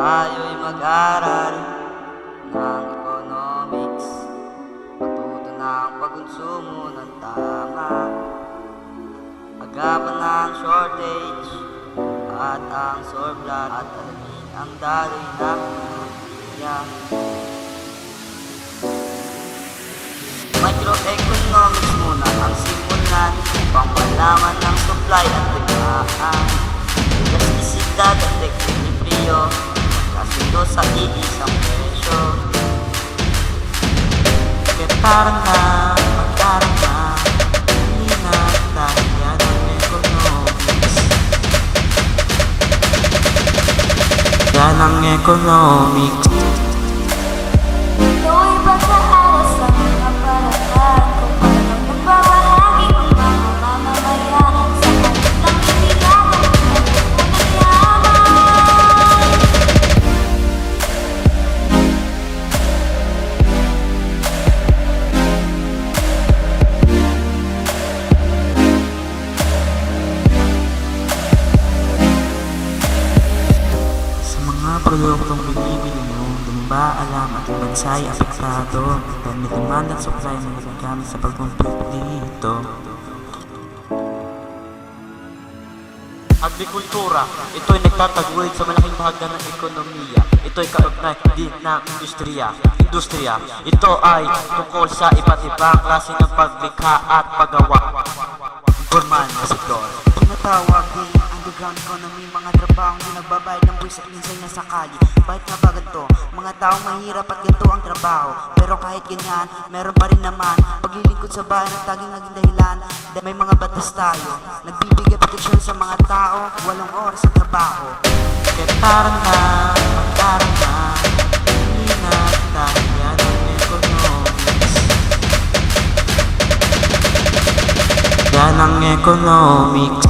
Tayo'y mag-aral ng economics, matuto ng pagkonsumo ng tama, agapan ng shortage at ang surplus, at alamin ang daloy ng ekonomiya. Microeconomics muna ang simulan upang malaman ng supply at demand, elastisidad at equilibrio, kasundo sa iisang presyo. Magkaroon na, hindi na dahil yan ang economics. Yan ang economics. Ito'y pag-aaral sa mga paraan kung paano nagbabahagi ang mga mamamayan sa kanilang inilagang ng yaman. Sa mga produktong binibili mo, hindi ba alam at ang bansa'y apektado dahil may demand at supply na nagagamit sa pagkumpute dito? Agrikultura, ito'y nagtataguyod sa malaking bahagi ng ekonomiya. Ito'y kaugnay din ng industriya. Ito ay tungkol sa iba't ibang klase ng paglikha at paggawa. Formal na sektor. Tinatawag din underground economy, mga trabahong di nagbabayad ng buwis at minsay na sakali. Bakit nga ba ganito? Mga taong mahirap at ganito ang trabaho. Pero kahit ganyan, meron pa rin naman paglilingkod sa bayan at taging naging dahilan dahil may mga batas tayo nagbibigay proteksyon sa mga tao, walang oras sa trabaho. Kaya magkaroon na, hindi na dahil yan ang economics. Yan ang economics.